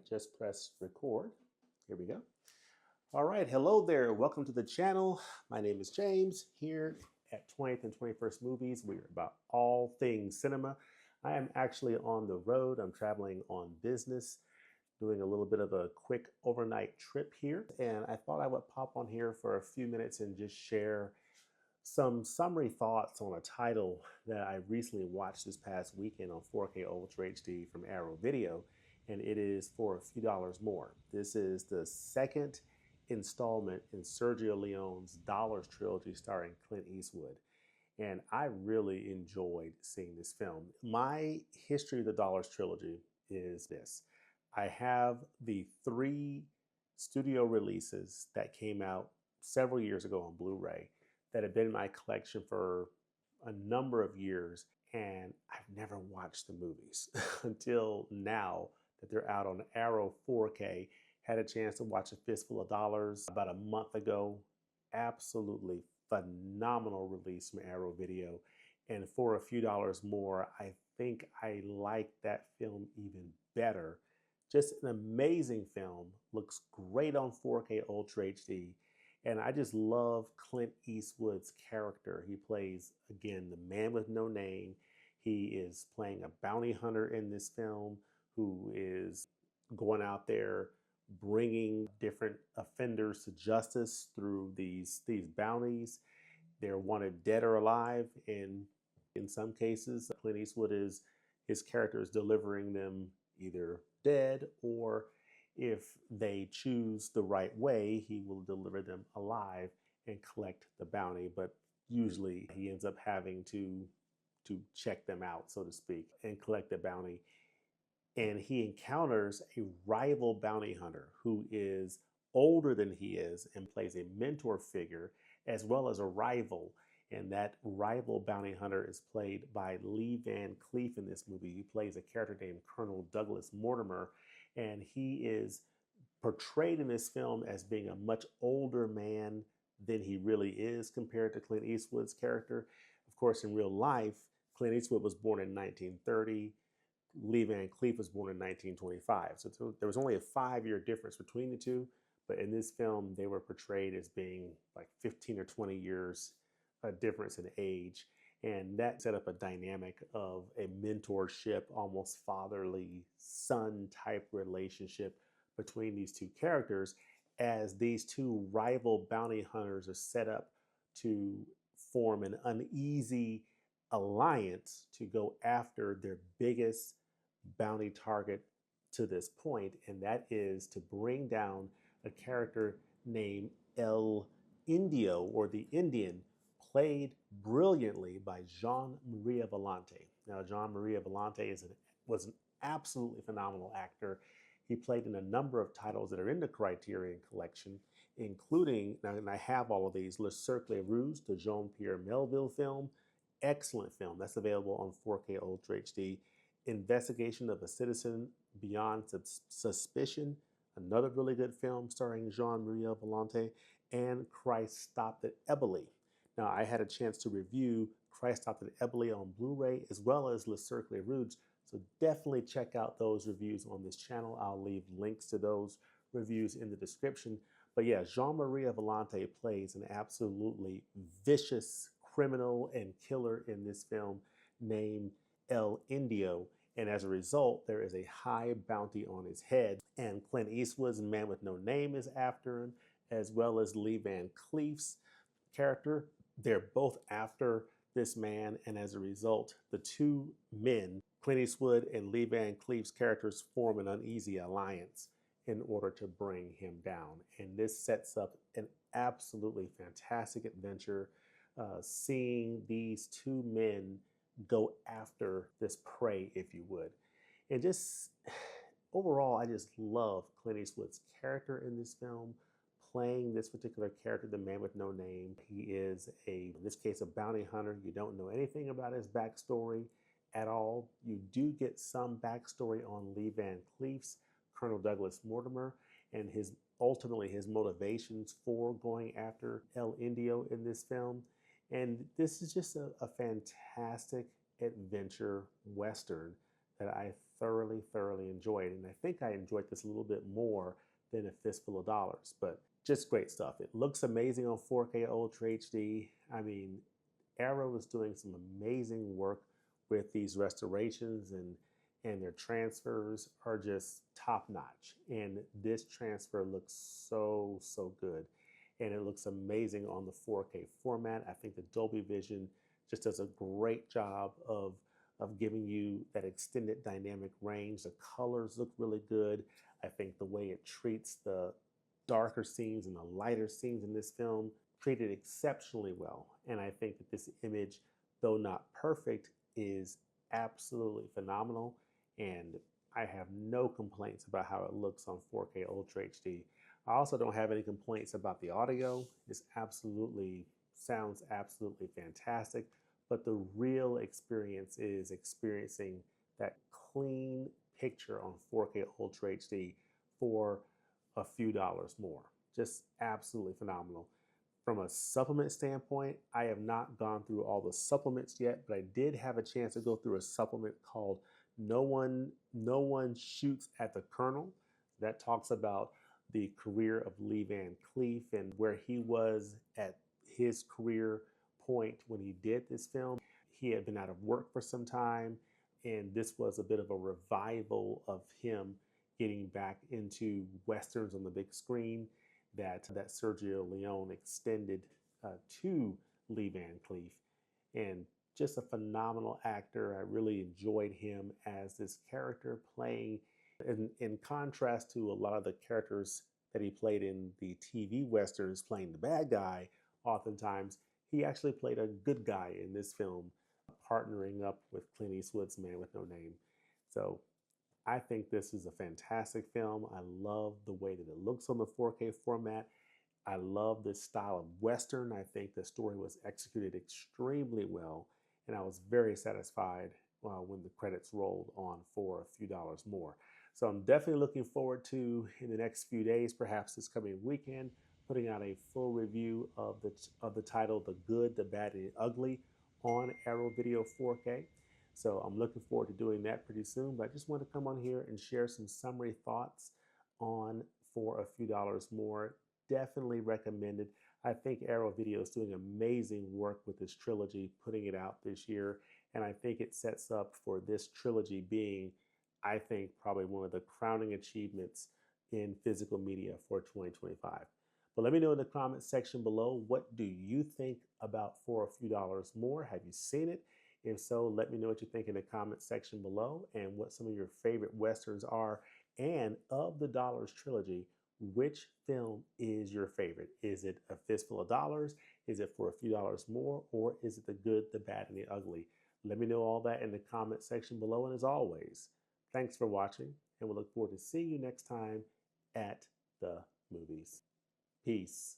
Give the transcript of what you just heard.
just press record. Here we go. All right, hello there. Welcome to the channel. My name is James here at 20th and 21st Movies. We're about all things cinema. I am actually on the road. I'm traveling on business, doing a little bit of a quick overnight trip here. And I thought I would pop on here for a few minutes and just share some summary thoughts on a title that I recently watched this past weekend on 4K Ultra HD from Arrow Video, and it is For a Few Dollars More. This is the second installment in Sergio Leone's Dollars Trilogy starring Clint Eastwood, and I really enjoyed seeing this film. My history of the Dollars Trilogy is this. I have the 3 studio releases that came out several years ago on Blu-ray that have been in my collection for a number of years, and I've never watched the movies until now that they're out on Arrow 4K. Had a chance to watch A Fistful of Dollars about a month ago. Absolutely phenomenal release from Arrow Video. And For a Few Dollars More, I think I like that film even better. Just an amazing film. Looks great on 4K Ultra HD. And I just love Clint Eastwood's character. He plays, again, the man with no name. He is playing a bounty hunter in this film who is going out there bringing different offenders to justice through these bounties. They're wanted dead or alive, and in some cases, Clint Eastwood his character is delivering them either dead, or if they choose the right way, he will deliver them alive and collect the bounty. But usually he ends up having to check them out, so to speak, and collect the bounty. And he encounters a rival bounty hunter who is older than he is and plays a mentor figure as well as a rival. And that rival bounty hunter is played by Lee Van Cleef in this movie. He plays a character named Colonel Douglas Mortimer, and he is portrayed in this film as being a much older man than he really is compared to Clint Eastwood's character. Of course, in real life, Clint Eastwood was born in 1930. Lee Van Cleef was born in 1925. So there was only a 5-year difference between the two. But in this film, they were portrayed as being like 15 or 20 years difference in age. And that set up a dynamic of a mentorship, almost fatherly son type relationship between these two characters, as these two rival bounty hunters are set up to form an uneasy alliance to go after their biggest bounty target to this point, and that is to bring down a character named El Indio, or the Indian, played brilliantly by Jean Maria Volante. Now, Jean Maria Volante was an absolutely phenomenal actor. He played in a number of titles that are in the Criterion Collection, including, and I have all of these, Le Cercle Rouge, the Jean-Pierre Melville film. Excellent film. That's available on 4K Ultra HD. Investigation of a Citizen Beyond Suspicion, another really good film starring Jean Maria Volante, and Christ Stopped at Eboli. Now, I had a chance to review Christ Stopped at Eboli on Blu-ray as well as Le Cercle Rouge, so definitely check out those reviews on this channel. I'll leave links to those reviews in the description. But yeah, Jean Maria Volante plays an absolutely vicious criminal and killer in this film named El Indio. And as a result, there is a high bounty on his head. And Clint Eastwood's Man with No Name is after him, as well as Lee Van Cleef's character. They're both after this man. And as a result, the two men, Clint Eastwood and Lee Van Cleef's characters, form an uneasy alliance in order to bring him down. And this sets up an absolutely fantastic adventure, seeing these two men go after this prey, if you would. And just overall, I just love Clint Eastwood's character in this film, playing this particular character, the man with no name. He is in this case, a bounty hunter. You don't know anything about his backstory at all. You do get some backstory on Lee Van Cleef's Colonel Douglas Mortimer and ultimately his motivations for going after El Indio in this film. And this is just a fantastic adventure Western that I thoroughly enjoyed. And I think I enjoyed this a little bit more than A Fistful of Dollars, but just great stuff. It looks amazing on 4K Ultra HD. I mean, Arrow is doing some amazing work with these restorations, and their transfers are just top notch. And this transfer looks so good. And it looks amazing on the 4K format. I think the Dolby Vision just does a great job of giving you that extended dynamic range. The colors look really good. I think the way it treats the darker scenes and the lighter scenes in this film treated exceptionally well. And I think that this image, though not perfect, is absolutely phenomenal. And I have no complaints about how it looks on 4K Ultra HD. I also don't have any complaints about the audio. It sounds absolutely fantastic. But the real experience is experiencing that clean picture on 4K Ultra HD for a few dollars more. Just absolutely phenomenal. From a supplement standpoint, I have not gone through all the supplements yet, but I did have a chance to go through a supplement called No One Shoots at the Colonel. That talks about the career of Lee Van Cleef and where he was at his career point when he did this film. He had been out of work for some time, and this was a bit of a revival of him getting back into Westerns on the big screen that Sergio Leone extended to Lee Van Cleef. And just a phenomenal actor. I really enjoyed him as this character, playing in contrast to a lot of the characters that he played in the TV Westerns, playing the bad guy. Oftentimes, he actually played a good guy in this film, partnering up with Clint Eastwood's Man with No Name. So I think this is a fantastic film. I love the way that it looks on the 4K format. I love this style of Western. I think the story was executed extremely well, and I was very satisfied when the credits rolled on for a few dollars more. So I'm definitely looking forward to, in the next few days, perhaps this coming weekend, putting out a full review of the title, The Good, the Bad, and the Ugly on Arrow Video 4K. So I'm looking forward to doing that pretty soon, but I just want to come on here and share some summary thoughts on For a Few Dollars More. Definitely recommended. I think Arrow Video is doing amazing work with this trilogy, putting it out this year, and I think it sets up for this trilogy being, I think, probably one of the crowning achievements in physical media for 2025. But let me know in the comments section below, what do you think about For a Few Dollars More? Have you seen it? If so, let me know what you think in the comments section below and what some of your favorite Westerns are. And of the Dollars trilogy, which film is your favorite? Is it A Fistful of Dollars? Is it For a Few Dollars More? Or is it The Good, the Bad, and the Ugly? Let me know all that in the comment section below. And as always, thanks for watching, and we'll look forward to seeing you next time at the movies. Peace.